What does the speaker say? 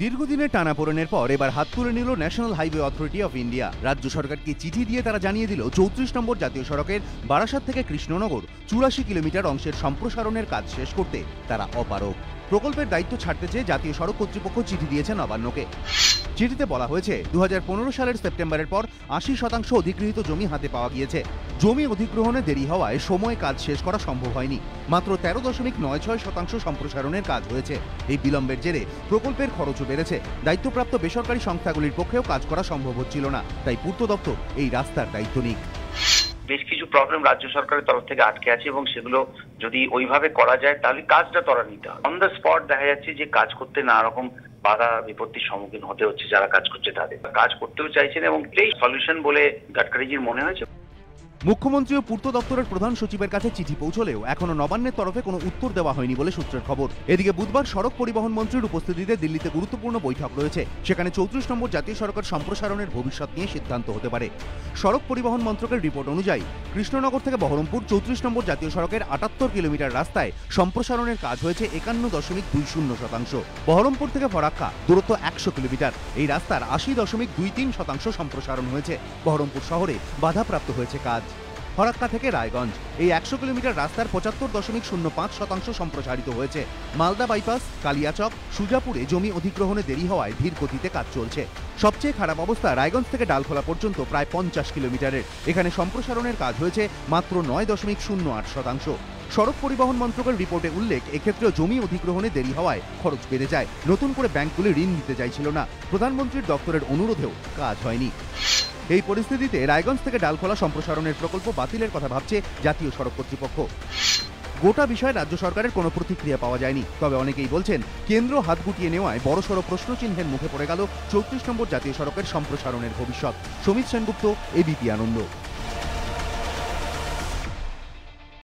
দীর্ঘদিনের টানাপোড়েনের পর এবার হাত তুলে নিল national highway authority of India. রাজ্য সরকারকে চিঠি দিয়ে তারা জানিয়ে দিল 34 নম্বর জাতীয় সড়কের বারাসাত থেকে কৃষ্ণনগর 84 কিলোমিটার অংশের সম্প্রসারণের কাজ শেষ করতে তারা অপারগ। প্রকল্পের দায়িত্ব ছাড়তে চেয়ে জাতীয় সড়ক কর্তৃপক্ষ চিঠি দিয়েছে নবান্নকে। চিঠিতে বলা হয়েছে 2015 সালের সেপ্টেম্বরের পর 80% অধিগৃহীত জমি হাতে পাওয়া গিয়েছে। জমি অধিগ্রহণে দেরি হওয়ায় সময় কাজ শেষ করা সম্ভব হয়নি। মাত্র 13.96% সম্প্রসারণের কাজ হয়েছে। এই বিলম্বের জেরে প্রকল্পের খরচও বেড়েছে। দায়িত্বপ্রাপ্ত বেসরকারি সংস্থাগুলির পক্ষেও কাজ করা সম্ভব হচ্ছিল না। তাই পূর্ত দপ্তর এই রাস্তার দায়িত্ব নিক। বেশ কিছু প্রবলেম রাজ্য সরকারের তরফ থেকে আটকে আছে এবং সেগুলো যদি ওইভাবে করা যায় তাহলে কাজটা ত্বরান্বিত হয়। অন দ্য স্পট দেখা যাচ্ছে যে কাজ করতে নানা রকম বাধা বিপত্তির সম্মুখীন হতে হচ্ছে যারা কাজ করছে তাদের। কাজ করতেও চাইছেন এবং এই সলিউশন বলে গাডকারিজির মনে হয়েছে। মুখ্যমন্ত্রী ও পূর্ত দপ্তরের প্রধান সচিবের কাছে চিঠি পৌঁছলেও এখনো নবান্নের তরফে কোনো উত্তর দেওয়া হয়নি বলে সূত্রের খবর। এদিকে বুধবার সড়ক পরিবহন মন্ত্রীর উপস্থিতিতে দিল্লিতে গুরুত্বপূর্ণ বৈঠক রয়েছে। সেখানে 34 নম্বর জাতীয় সড়কের সম্প্রসারণের ভবিষ্যৎ নিয়ে সিদ্ধান্ত হতে পারে। সড়ক পরিবহন মন্ত্রকের রিপোর্ট অনুযায়ী কৃষ্ণনগর থেকে বহরমপুর 34 নম্বর জাতীয় সড়কের 78 কিলোমিটার রাস্তায় সম্প্রসারণের কাজ হয়েছে 51.20%। বহরমপুর থেকে ফরাক্কা দূরত্ব 100 কিলোমিটার। এই রাস্তার 80.23% সম্প্রসারণ হয়েছে। বহরমপুর শহরে বাধাপ্রাপ্ত হয়েছে কাজ। ফরাক্কা থেকে রায়গঞ্জ এই 100 কিলোমিটার রাস্তার 75.05% সম্প্রসারিত হয়েছে। মালদা বাইপাস, কালিয়াচক, সুজাপুরে জমি অধিগ্রহণে দেরি হওয়ায় ধীর গতিতে কাজ চলছে। সবচেয়ে খারাপ অবস্থা রায়গঞ্জ থেকে ডালখোলা পর্যন্ত প্রায় 50 কিলোমিটারের। এখানে সম্প্রসারণের কাজ হয়েছে মাত্র 9.08%। সড়ক পরিবহন মন্ত্রকের রিপোর্টে উল্লেখ, এক্ষেত্রেও জমি অধিগ্রহণে দেরি হওয়ায় খরচ বেড়ে যায়। নতুন করে ব্যাংকগুলি ঋণ দিতে চাইছিল না। প্রধানমন্ত্রীর দপ্তরের অনুরোধেও কাজ হয়নি। এই পরিস্থিতিতে রায়গঞ্জ থেকে ডালখোলা সম্প্রসারণের প্রকল্প বাতিলের কথা ভাবছে জাতীয় সড়ক কর্তৃপক্ষ। গোটা বিষয়ে রাজ্য সরকারের কোনো প্রতিক্রিয়া পাওয়া যায়নি। তবে অনেকেই বলছেন কেন্দ্র হাত গুটিয়ে নেওয়ায় বড়সড় প্রশ্নচিহ্নের মুখে পড়ে গেল 34 নম্বর জাতীয় সড়কের সম্প্রসারণের ভবিষ্যৎ। সমিত সেনগুপ্ত, এবিপি আনন্দ।